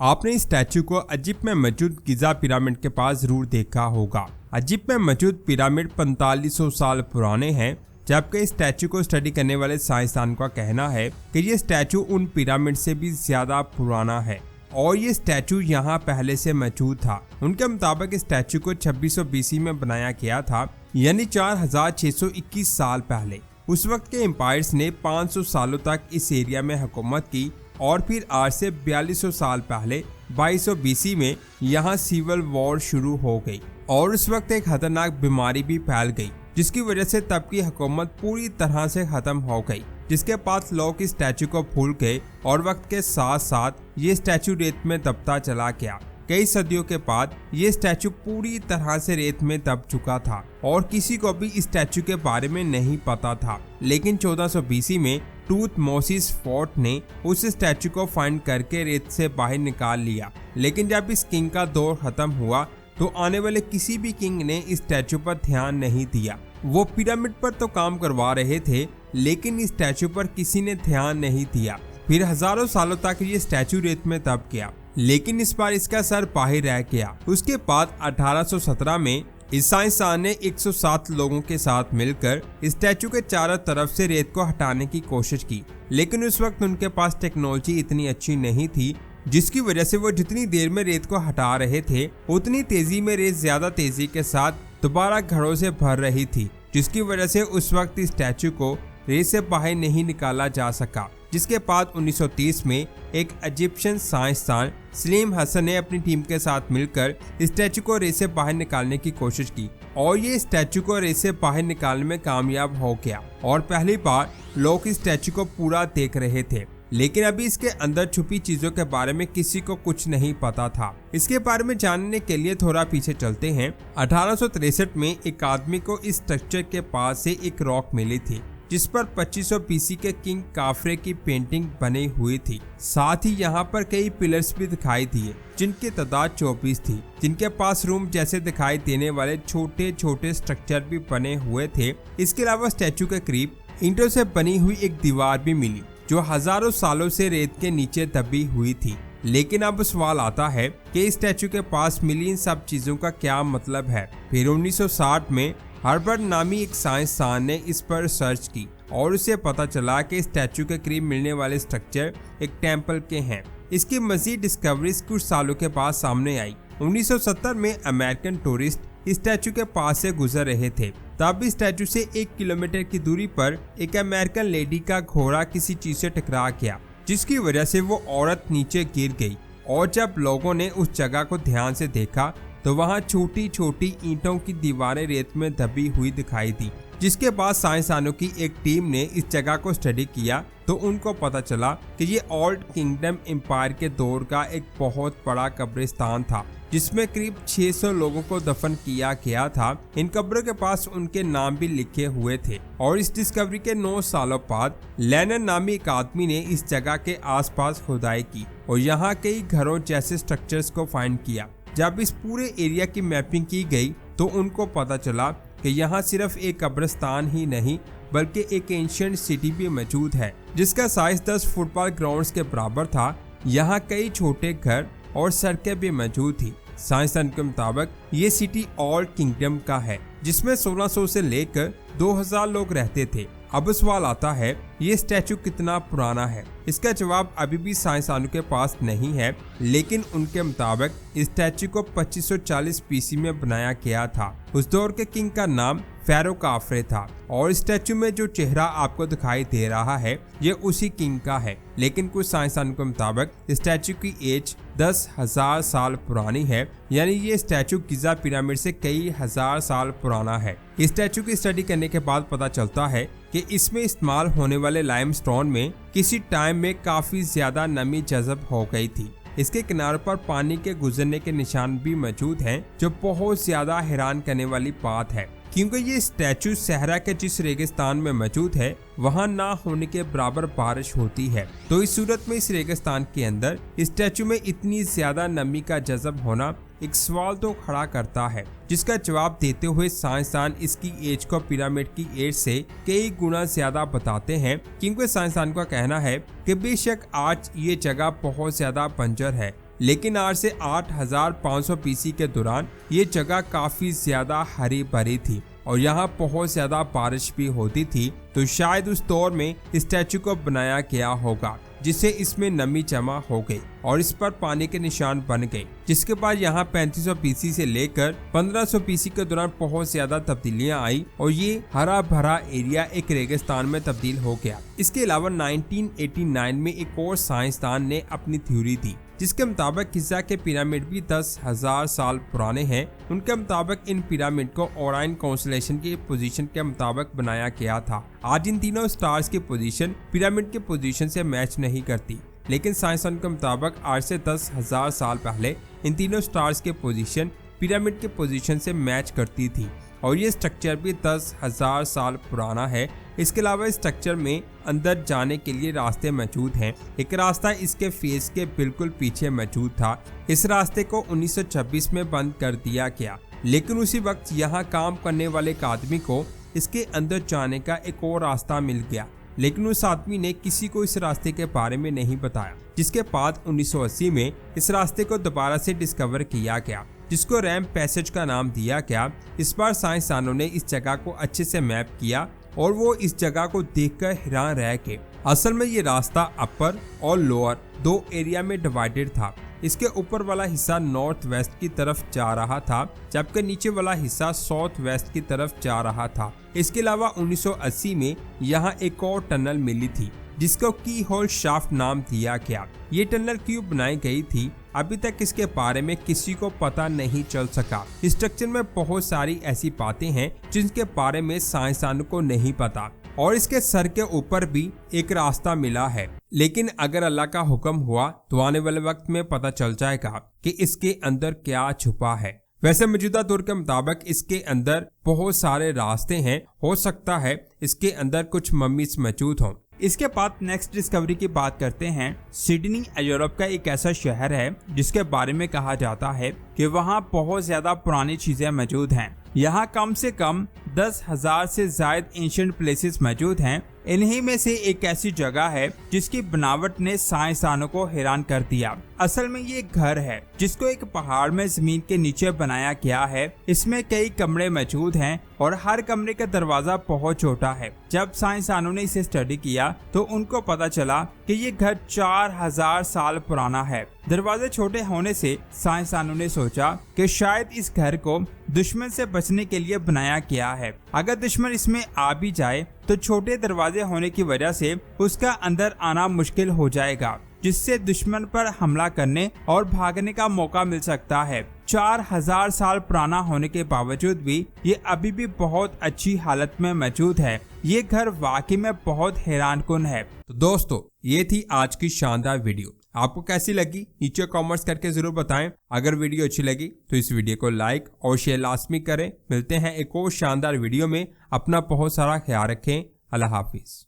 आपने इस स्टैचू को इजिप्ट में मौजूद गिजा पिरामिड के पास जरूर देखा होगा। इजिप्ट में मौजूद पिरामिड 4500 साल पुराने हैं, जबकि इस स्टैचू को स्टडी करने वाले साइंसदान का कहना है कि ये स्टैचू उन पिरामिड से भी ज्यादा पुराना है और ये स्टैचू यहाँ पहले से मौजूद था। उनके मुताबिक इस स्टैचू को 2600 BC में बनाया गया था, यानी 4621 साल पहले। उस वक्त के एम्पायर्स ने 500 सालों तक इस एरिया में हुकूमत की और फिर आज से 4200 साल पहले 2200 BC में यहाँ सिविल वॉर शुरू हो गई और उस वक्त एक खतरनाक बीमारी भी फैल गई, जिसकी वजह से तब की हुकूमत पूरी तरह से खत्म हो गई। जिसके बाद लोग इस स्टैचू को भूल गए और वक्त के साथ साथ ये स्टैचू रेत में दबता चला गया। कई सदियों के बाद ये स्टैचू पूरी तरह से रेत में दब चुका था और किसी को भी इस स्टैचू के बारे में नहीं पता था। लेकिन 1400 BC में टूथमोसिस फोर्ट ने उस स्टैचू को फाइंड करके रेत से बाहर निकाल लिया। लेकिन जब इस किंग का दौर खत्म हुआ तो आने वाले किसी भी किंग ने इस स्टैचू पर ध्यान नहीं दिया। वो पिरामिड पर तो काम करवा रहे थे, लेकिन इस स्टैचू पर किसी ने ध्यान नहीं दिया। फिर हजारों सालों तक ये स्टैचू रेत में दब गया, लेकिन इस बार इसका सर बाहर रह गया। उसके बाद 1817 में इस साइंसदान ने 107 लोगों के साथ मिलकर इस स्टैचू के चारों तरफ से रेत को हटाने की कोशिश की, लेकिन उस वक्त उनके पास टेक्नोलॉजी इतनी अच्छी नहीं थी, जिसकी वजह से वो जितनी देर में रेत को हटा रहे थे उतनी तेजी में रेत ज्यादा तेजी के साथ दोबारा घरों से भर रही थी, जिसकी वजह से उस वक्त इस स्टैचू को रेत से बाहर नहीं निकाला जा सका। जिसके बाद 1930 में एक इजिप्शियन साइंसदान सलीम हसन ने अपनी टीम के साथ मिलकर स्टैचू को रेत से बाहर निकालने की कोशिश की और ये स्टैचू को रेत से बाहर निकालने में कामयाब हो गया और पहली बार लोग इस स्टैचू को पूरा देख रहे थे। लेकिन अभी इसके अंदर छुपी चीजों के बारे में किसी को कुछ नहीं पता था। इसके बारे में जानने के लिए थोड़ा पीछे चलते हैं। 1863 में एक आदमी को इस स्ट्रक्चर के पास से एक रॉक मिली थी, जिस पर 2500 BC के किंग काफरे की पेंटिंग बनी हुई थी। साथ ही यहाँ पर कई पिलर्स भी दिखाई दिए, जिनकी तादाद 24 थी, जिनके पास रूम जैसे दिखाई देने वाले छोटे छोटे स्ट्रक्चर भी बने हुए थे। इसके अलावा स्टैचू के करीब ईंटों से बनी हुई एक दीवार भी मिली, जो हजारों सालों से रेत के नीचे दबी हुई थी। लेकिन अब सवाल आता है कि इस स्टैचू के पास मिली इन सब चीजों का क्या मतलब है। फिर 1960 में हर्बर्ट नामी एक साइंसदान ने इस पर रिसर्च की और उसे पता चला कि स्टैचू के करीब मिलने वाले स्ट्रक्चर एक टेम्पल के हैं। इसकी मजीद डिस्कवरीज कुछ सालों के बाद सामने आई। 1970 में अमेरिकन टूरिस्ट इस स्टैचू के पास से गुजर रहे थे, तब इस स्टैचू से 1 किलोमीटर की दूरी पर एक अमेरिकन लेडी का घोड़ा किसी चीज से टकरा गया, जिसकी वजह से वो औरत नीचे गिर गई। और जब लोगों ने उस जगह को ध्यान से देखा तो वहाँ छोटी छोटी ईंटों की दीवारें रेत में दबी हुई दिखाई दी। जिसके बाद साइंसदानों की एक टीम ने इस जगह को स्टडी किया तो उनको पता चला कि ये ओल्ड किंगडम एम्पायर के दौर का एक बहुत बड़ा कब्रिस्तान था, जिसमें करीब 600 लोगों को दफन किया गया था। इन कब्रों के पास उनके नाम भी लिखे हुए थे। और इस डिस्कवरी के 9 सालों बाद लेनन नामी एक आदमी ने इस जगह के आसपास खुदाई की और यहाँ कई घरों जैसे स्ट्रक्चर्स को फाइंड किया। जब इस पूरे एरिया की मैपिंग की गई तो उनको पता चला कि यहाँ सिर्फ एक कब्रिस्तान ही नहीं बल्कि एक एंशिएंट सिटी भी मौजूद है, जिसका साइज 10 फुटबॉल ग्राउंड्स के बराबर था। यहाँ कई छोटे घर और सड़कें भी मौजूद थी। साइंसदान के मुताबिक ये सिटी ओल्ड किंगडम का है, जिसमें 1600 से लेकर 2000 लोग रहते थे। अब सवाल आता है, ये स्टैचू कितना पुराना है? इसका जवाब अभी भी साइंसदानों के पास नहीं है, लेकिन उनके मुताबिक इस स्टैचू को 2540 BC में बनाया गया था। उस दौर के किंग का नाम फेरो काफरे था और स्टैचू में जो चेहरा आपको दिखाई दे रहा है ये उसी किंग का है। लेकिन कुछ साइंसदानों के मुताबिक स्टैचू की एज 10,000 साल पुरानी है, यानी ये स्टैचू गिजा पिरामिड से कई हजार साल पुराना है। इस स्टैचू की स्टडी करने के बाद पता चलता है कि इसमें इस्तेमाल होने वाले लाइमस्टोन में किसी टाइम में काफी ज्यादा नमी जज़ब हो गई थी। इसके किनारों पर पानी के गुजरने के निशान भी मौजूद हैं, जो बहुत ज्यादा हैरान करने वाली बात है, क्योंकि ये स्टैचू सहरा के जिस रेगिस्तान में मौजूद है वहाँ ना होने के बराबर बारिश होती है। तो इस सूरत में इस रेगिस्तान के अंदर स्टैचू में इतनी ज्यादा नमी का जज़ब होना एक सवाल तो खड़ा करता है, जिसका जवाब देते हुए साइंसदान इसकी एज को पिरामिड की एज से कई गुना ज्यादा बताते हैं। क्योंकि साइंसदान का कहना है कि बेशक आज ये जगह बहुत ज्यादा बंजर है, लेकिन आज से 8500 BC के दौरान ये जगह काफी ज्यादा हरी भरी थी और यहाँ बहुत ज्यादा बारिश भी होती थी, तो शायद उस दौर में स्टैचू को बनाया गया होगा जिससे इसमें नमी जमा हो गई और इस पर पानी के निशान बन गए, जिसके बाद यहाँ 3500 BC से लेकर 1500 BC के दौरान बहुत ज्यादा तब्दीलियां आई और ये हरा भरा एरिया एक रेगिस्तान में तब्दील हो गया। इसके अलावा 1989 में एक और साइंसदान ने अपनी थ्योरी दी जिसके मुताबिक गिज़ा के पिरामिड भी 10,000 साल पुराने हैं। उनके मुताबिक इन पिरामिड को ओराइन कॉन्स्टेलेशन की पोजीशन के मुताबिक बनाया गया था। आज इन तीनों स्टार्स की पोजीशन पिरामिड की पोजीशन से मैच नहीं करती, लेकिन साइंसदान के मुताबिक आज से 10,000 साल पहले इन तीनों स्टार्स की पोजीशन पिरामिड की पोजीशन से मैच करती थी और ये स्ट्रक्चर भी 10,000 साल पुराना है। इसके अलावा इस स्ट्रक्चर में अंदर जाने के लिए रास्ते मौजूद हैं। एक रास्ता इसके फेस के बिल्कुल पीछे मौजूद था। इस रास्ते को 1926 में बंद कर दिया गया, लेकिन उसी वक्त यहाँ काम करने वाले एक आदमी को इसके अंदर जाने का एक और रास्ता मिल गया, लेकिन उस आदमी ने किसी को इस रास्ते के बारे में नहीं बताया, जिसके बाद 1980 में इस रास्ते को दोबारा से डिस्कवर किया गया, जिसको रैम पैसेज का नाम दिया गया। इस बार साइंसदानों ने इस जगह को अच्छे से मैप किया और वो इस जगह को देखकर हैरान रह गए। असल में ये रास्ता अपर और लोअर दो एरिया में डिवाइडेड था। इसके ऊपर वाला हिस्सा नॉर्थ वेस्ट की तरफ जा रहा था, जबकि नीचे वाला हिस्सा साउथ वेस्ट की तरफ जा रहा था। इसके अलावा 1980 में यहाँ एक और टनल मिली थी जिसको की होल शाफ्ट नाम दिया गया। ये टनल क्यों बनाई गई थी, अभी तक इसके बारे में किसी को पता नहीं चल सका। इस स्ट्रक्चर में बहुत सारी ऐसी बातें हैं जिनके बारे में साइंसदानों को नहीं पता और इसके सर के ऊपर भी एक रास्ता मिला है, लेकिन अगर अल्लाह का हुक्म हुआ तो आने वाले वक्त में पता चल जाएगा कि इसके अंदर क्या छुपा है। वैसे मौजूदा दौर के मुताबिक इसके अंदर बहुत सारे रास्ते हैं, हो सकता है इसके अंदर कुछ मम्मीज मौजूद हों। इसके बाद नेक्स्ट डिस्कवरी की बात करते हैं। सिडनी यूरोप का एक ऐसा शहर है जिसके बारे में कहा जाता है कि वहाँ बहुत ज्यादा पुरानी चीजें मौजूद हैं। यहाँ कम से कम 10,000 से ज्यादा एंशिएंट प्लेसेस मौजूद हैं। इन्हीं में से एक ऐसी जगह है जिसकी बनावट ने साइंसदानों को हैरान कर दिया। असल में ये घर है जिसको एक पहाड़ में जमीन के नीचे बनाया गया है। इसमें कई कमरे मौजूद हैं और हर कमरे का दरवाजा बहुत छोटा है। जब साइंसदानों ने इसे स्टडी किया तो उनको पता चला कि ये घर 4000 साल पुराना है। दरवाजे छोटे होने से साइंसदानों ने सोचा कि शायद इस घर को दुश्मन से बचने के लिए बनाया गया है। अगर दुश्मन इसमें आ भी जाए तो छोटे दरवाजे होने की वजह से उसका अंदर आना मुश्किल हो जाएगा, जिससे दुश्मन पर हमला करने और भागने का मौका मिल सकता है। 4000 साल पुराना होने के बावजूद भी ये अभी भी बहुत अच्छी हालत में मौजूद है। ये घर वाकई में बहुत हैरानकुन है। तो दोस्तों, ये थी आज की शानदार वीडियो। आपको कैसी लगी नीचे कमेंट्स करके जरूर बताएं। अगर वीडियो अच्छी लगी तो इस वीडियो को लाइक और शेयर लाजमी करें। मिलते हैं एक और शानदार वीडियो में। अपना बहुत सारा ख्याल रखें। अल्लाह हाफिज।